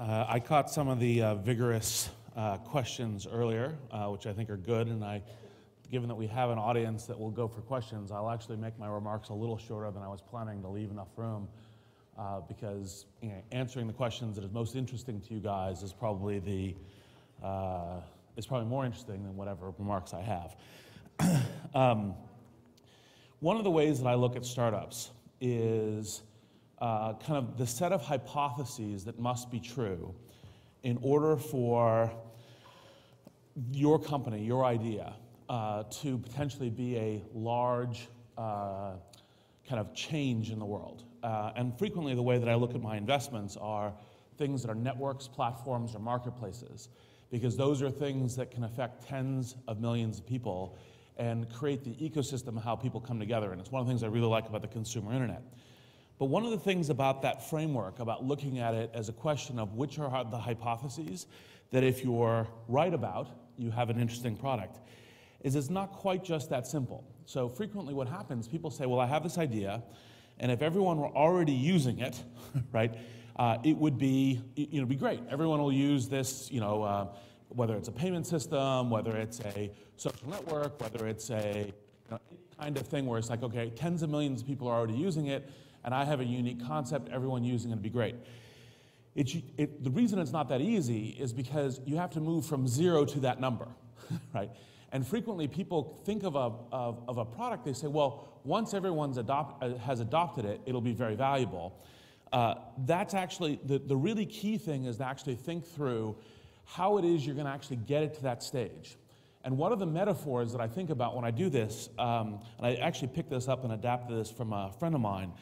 I caught some of the vigorous questions earlier, which I think are good, and given that we have an audience that will go for questions, I'll actually make my remarks a little shorter than I was planning to leave enough room, because answering the questions that is most interesting to you guys is probably more interesting than whatever remarks I have. One of the ways that I look at startups is kind of the set of hypotheses that must be true in order for your company, your idea, to potentially be a large kind of change in the world. And frequently the way that I look at my investments are things that are networks, platforms, or marketplaces, because those are things that can affect tens of millions of people and create the ecosystem of how people come together. And it's one of the things I really like about the consumer internet. But one of the things about that framework, about looking at it as a question of which are the hypotheses that if you're right about, you have an interesting product, is it's not quite just that simple. So frequently what happens, people say, well, I have this idea, and if everyone were already using it, right, it would be, be great. Everyone will use this, whether it's a payment system, whether it's a social network, whether it's a kind of thing where it's like, okay, tens of millions of people are already using it, and I have a unique concept, everyone using it would be great. The reason it's not that easy is because you have to move from 0 to that number, right? And frequently people think of a product, they say, well, once everyone has adopted it, it'll be very valuable. That's actually, the really key thing is to actually think through how it is you're gonna actually get it to that stage. And one of the metaphors that I think about when I do this, and I actually picked this up and adapted this from a friend of mine,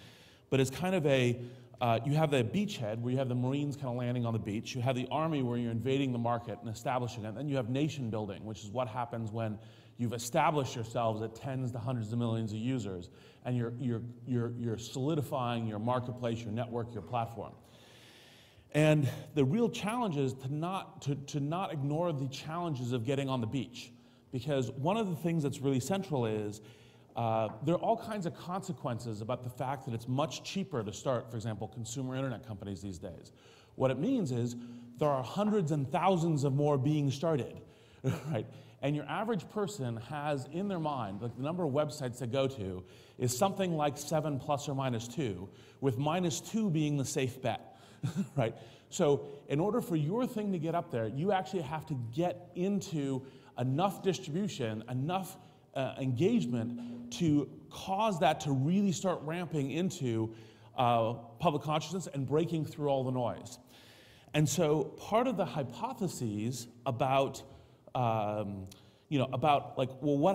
but it's kind of you have the beachhead where you have the Marines kind of landing on the beach. You have the Army where you're invading the market and establishing it. And then you have nation building, which is what happens when you've established yourselves at tens to hundreds of millions of users, and you're solidifying your marketplace, your network, your platform. And the real challenge is to not ignore the challenges of getting on the beach, because one of the things that's really central is there are all kinds of consequences about the fact that it's much cheaper to start, for example, consumer internet companies these days. What it means is there are hundreds and thousands of more being started, right? And your average person has in their mind, like the number of websites they go to is something like 7 plus or minus 2, with minus 2 being the safe bet, right? So in order for your thing to get up there, you actually have to get into enough distribution, enough engagement to cause that to really start ramping into public consciousness and breaking through all the noise. And so part of the hypotheses about, what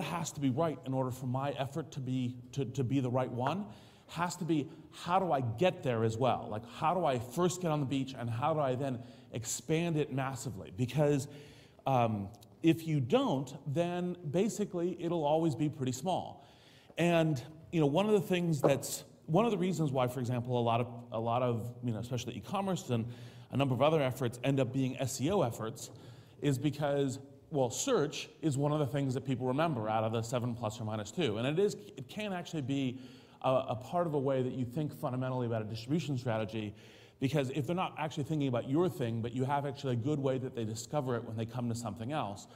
has to be right in order for my effort to be the right one, has to be, how do I get there as well? Like, how do I first get on the beach, and how do I then expand it massively? Because if you don't, then basically it'll always be pretty small. And one of the reasons why, for example, a lot of especially e-commerce and a number of other efforts end up being SEO efforts is because, well, search is one of the things that people remember out of the 7 plus or minus 2, and it can actually be a part of a way that you think fundamentally about a distribution strategy. Because if they're not actually thinking about your thing, but you have actually a good way that they discover it when they come to something else,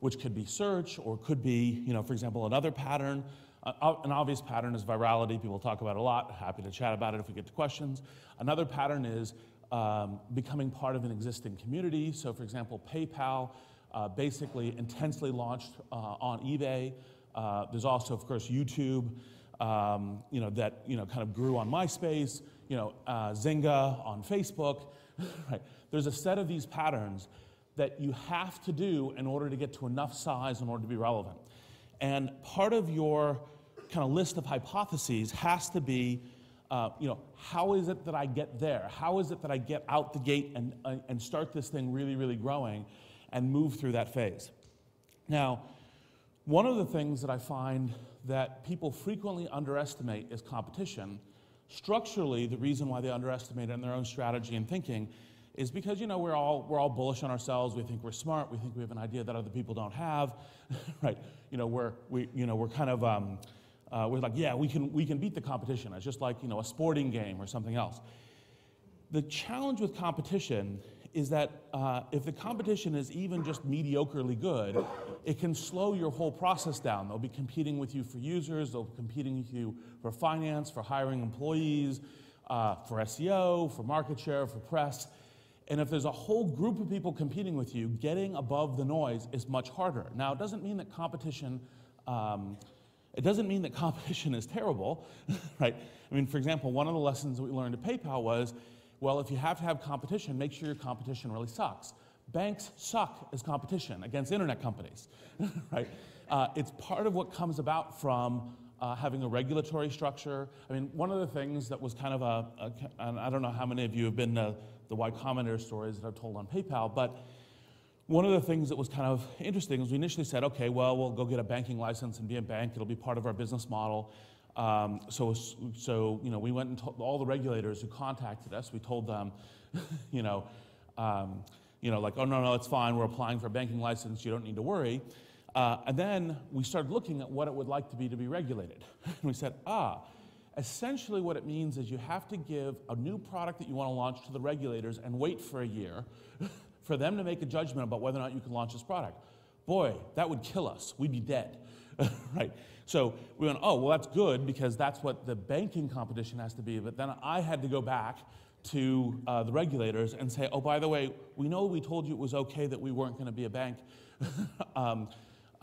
which could be search, or could be, for example, another pattern. An obvious pattern is virality. People talk about it a lot. Happy to chat about it if we get to questions. Another pattern is becoming part of an existing community. So, for example, PayPal basically intensely launched on eBay. There's also, of course, YouTube, that kind of grew on MySpace. Zynga on Facebook, right? There's a set of these patterns that you have to do in order to get to enough size in order to be relevant. And part of your kind of list of hypotheses has to be, how is it that I get there? How is it that I get out the gate and start this thing really, really growing and move through that phase? Now, one of the things that I find that people frequently underestimate is competition. Structurally, the reason why they underestimate it in their own strategy and thinking is because we're all bullish on ourselves. We think we're smart. We think we have an idea that other people don't have, right? We're kind of we're like, yeah, we can beat the competition. It's just like a sporting game or something else. The challenge with competition is that if the competition is even just mediocrely good, it can slow your whole process down. They'll be competing with you for users, they'll be competing with you for finance, for hiring employees, for SEO, for market share, for press. And if there's a whole group of people competing with you, getting above the noise is much harder. Now, it doesn't mean that competition is terrible, right? I mean, for example, one of the lessons that we learned at PayPal was, well, if you have to have competition, make sure your competition really sucks. Banks suck as competition against internet companies, right? It's part of what comes about from having a regulatory structure. I mean, one of the things that was kind of and I don't know how many of you have been to the Y Combinator stories that I've told on PayPal, but one of the things that was kind of interesting is we initially said, okay, well, we'll go get a banking license and be a bank. It'll be part of our business model. So you know, we went and told all the regulators who contacted us. We told them, like, oh no, it's fine. We're applying for a banking license. You don't need to worry. And then we started looking at what it would like to be regulated. And we said, essentially what it means is you have to give a new product that you want to launch to the regulators and wait for a year for them to make a judgment about whether or not you can launch this product. Boy, that would kill us. We'd be dead, right? So we went, oh, well, that's good because that's what the banking competition has to be. But then I had to go back to the regulators and say, oh, by the way, we know we told you it was okay that we weren't going to be a bank.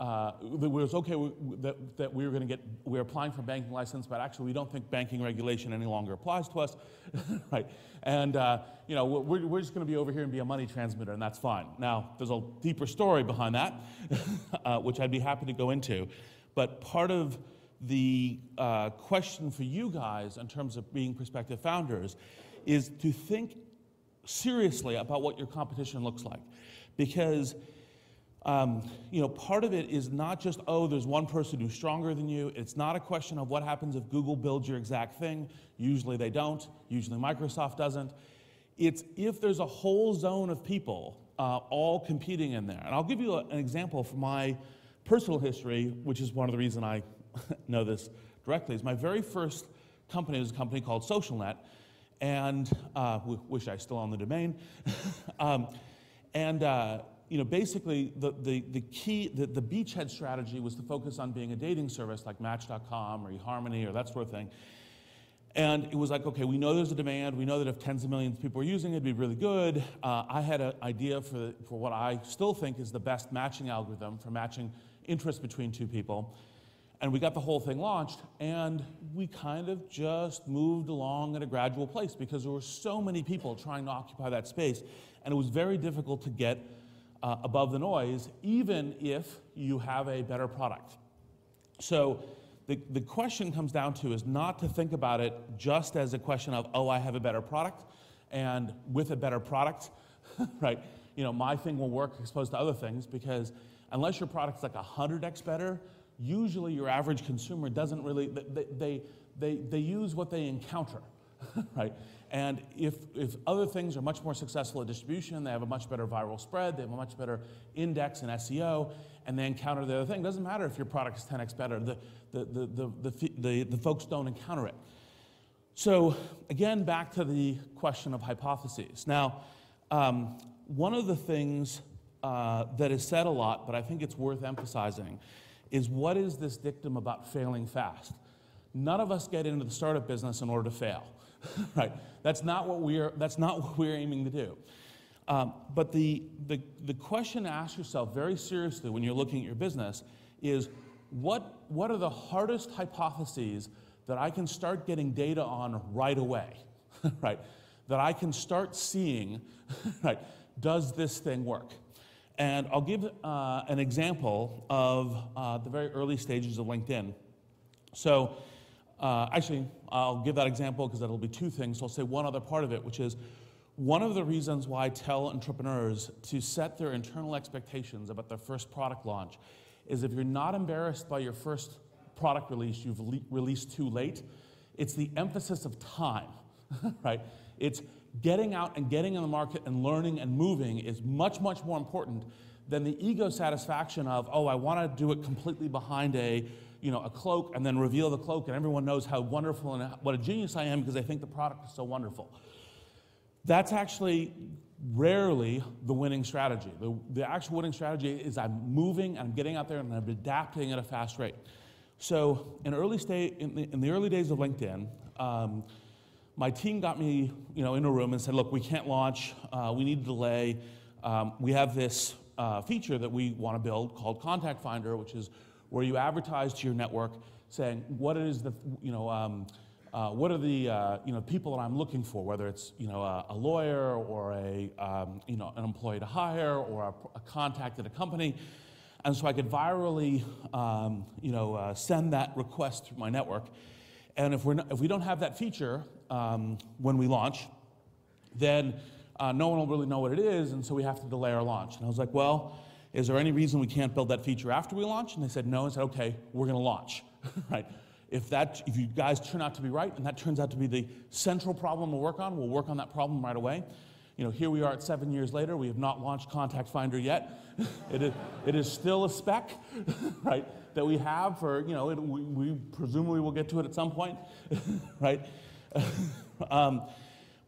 It was okay that we were applying for a banking license, but actually we don't think banking regulation any longer applies to us, right? And we're just going to be over here and be a money transmitter, and that's fine. Now, there's a deeper story behind that, which I'd be happy to go into. But part of the question for you guys in terms of being prospective founders is to think seriously about what your competition looks like, because part of it is not just, oh, there's one person who's stronger than you. It's not a question of what happens if Google builds your exact thing. Usually they don't. Usually Microsoft doesn't. It's if there's a whole zone of people all competing in there. And I'll give you an example from my personal history, which is one of the reasons I know this directly, is my very first company was a company called SocialNet, and wish I still owned the domain. Basically, the beachhead strategy was to focus on being a dating service like Match.com or eHarmony or that sort of thing. And it was like, okay, we know there's a demand. We know that if tens of millions of people are using it, it'd be really good. I had an idea for what I still think is the best matching algorithm for matching interest between two people. And we got the whole thing launched, and we kind of just moved along at a gradual pace because there were so many people trying to occupy that space, and it was very difficult to get above the noise, even if you have a better product. So the question comes down to is not to think about it just as a question of, oh, I have a better product, and with a better product, right, my thing will work as opposed to other things, because unless your product's like 100x better, usually your average consumer doesn't really, they use what they encounter, right? And if other things are much more successful at distribution, they have a much better viral spread, they have a much better index in SEO, and they encounter the other thing, it doesn't matter if your product is 10x better, the folks don't encounter it. So again, back to the question of hypotheses. Now, one of the things that is said a lot, but I think it's worth emphasizing, is what is this dictum about failing fast? None of us get into the startup business in order to fail, right? That's not what we're aiming to do. But the question to ask yourself very seriously when you're looking at your business is, what are the hardest hypotheses that I can start getting data on right away, right? That I can start seeing, right? Does this thing work? And I'll give an example of the very early stages of LinkedIn. So actually, I'll give that example because that'll be two things. So I'll say one other part of it, which is one of the reasons why I tell entrepreneurs to set their internal expectations about their first product launch is if you're not embarrassed by your first product release you've released too late, it's the emphasis of time, right? It's getting out and getting in the market and learning and moving is much, much more important than the ego satisfaction of, oh, I want to do it completely behind a cloak and then reveal the cloak and everyone knows how wonderful and what a genius I am because I think the product is so wonderful. That's actually rarely the winning strategy. The actual winning strategy is I'm moving, I'm getting out there, and I'm adapting at a fast rate. So in the early days of LinkedIn, my team got me in a room and said, look, we can't launch, we need a delay. We have this feature that we want to build called Contact Finder, which is where you advertise to your network saying what is the, what are the people that I'm looking for, whether it's a lawyer or an employee to hire or a contact at a company, and so I could virally send that request through my network. And if we don't have that feature when we launch, then no one will really know what it is, and so we have to delay our launch. And I was like, well, is there any reason we can't build that feature after we launch? And they said no. I said, okay, we're going to launch, right? If you guys turn out to be right, and that turns out to be the central problem we'll work on that problem right away. Here we are at 7 years later. We have not launched Contact Finder yet. It is still a spec, right, that we have for, we presumably will get to it at some point, right?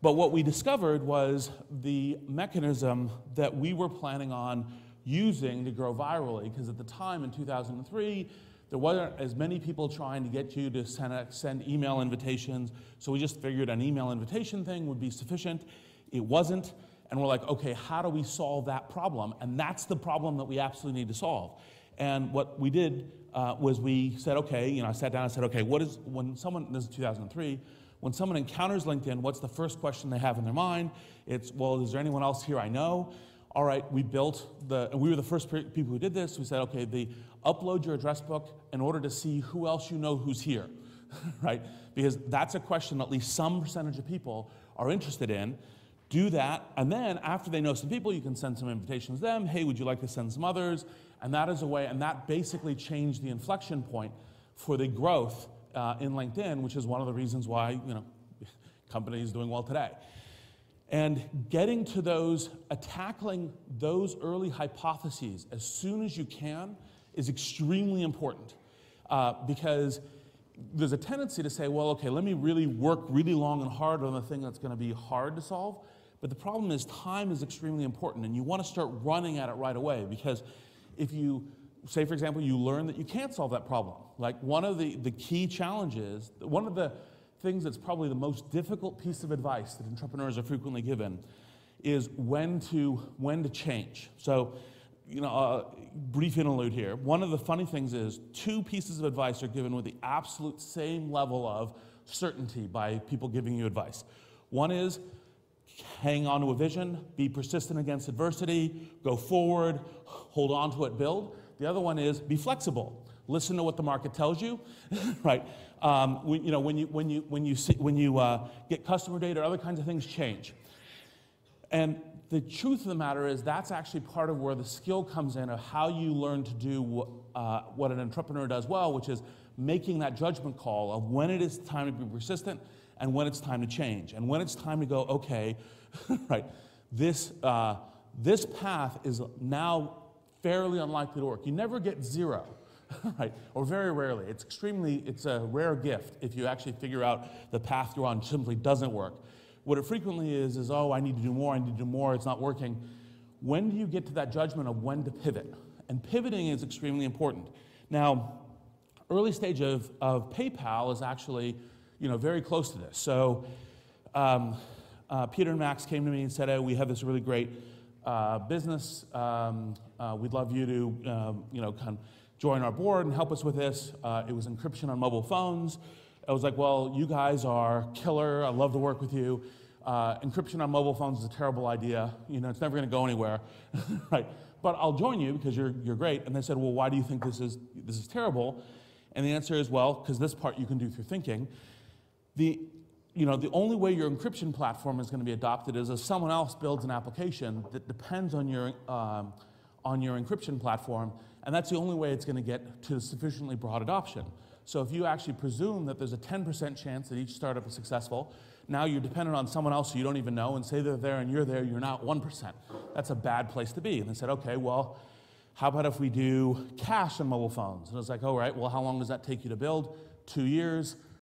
But what we discovered was the mechanism that we were planning on using to grow virally, because at the time in 2003, there wasn't as many people trying to get you to send email invitations, so we just figured an email invitation thing would be sufficient. It wasn't, and we're like, okay, how do we solve that problem? And that's the problem that we absolutely need to solve. And what we did was we said, okay, I sat down and said, okay, when someone, this is 2003, when someone encounters LinkedIn, what's the first question they have in their mind? It's, well, is there anyone else here I know? All right, we were the first people who did this. We said, okay, upload your address book in order to see who else you know who's here, right? Because that's a question at least some percentage of people are interested in. Do that, and then after they know some people, you can send some invitations to them. Hey, would you like to send some others? And that is a way, and that basically changed the inflection point for the growth in LinkedIn, which is one of the reasons why companies doing well today. And getting to tackling those early hypotheses as soon as you can is extremely important because there's a tendency to say, well, okay, let me really work really long and hard on the thing that's going to be hard to solve. But the problem is time is extremely important, and you want to start running at it right away, because if you, say for example, you learn that you can't solve that problem. Like one of the key challenges, one of the things that's probably the most difficult piece of advice that entrepreneurs are frequently given is when to change. So, brief interlude here. One of the funny things is 2 pieces of advice are given with the absolute same level of certainty by people giving you advice. One is hang on to a vision, be persistent against adversity, go forward, hold on to it, build. The other one is be flexible. Listen to what the market tells you, right? When you get customer data or other kinds of things change. And the truth of the matter is that's actually part of where the skill comes in of how you learn to do what an entrepreneur does well, which is making that judgment call of when it is time to be persistent and when it's time to change. And when it's time to go, okay, right, this path is now fairly unlikely to work. You never get 0. Right, or very rarely. It's a rare gift if you actually figure out the path you're on simply doesn't work. What it frequently is, oh, I need to do more, it's not working. When do you get to that judgment of when to pivot? And pivoting is extremely important. Now, early stage of PayPal is actually, very close to this. So, Peter and Max came to me and said, hey, we have this really great business. We'd love you to, kind of join our board and help us with this. It was encryption on mobile phones. I was like, well, you guys are killer. I'd love to work with you. Encryption on mobile phones is a terrible idea. It's never going to go anywhere, right? But I'll join you because you're great. And they said, well, why do you think this is terrible? And the answer is, well, because this part you can do through thinking. The only way your encryption platform is going to be adopted is if someone else builds an application that depends on your encryption platform. And that's the only way it's going to get to sufficiently broad adoption. So if you actually presume that there's a 10% chance that each startup is successful, now you're dependent on someone else who you don't even know, and say they're there and you're there, you're not 1%. That's a bad place to be. And they said, okay, well, how about if we do cash on mobile phones? And I was like, all right, well, how long does that take you to build? 2 years.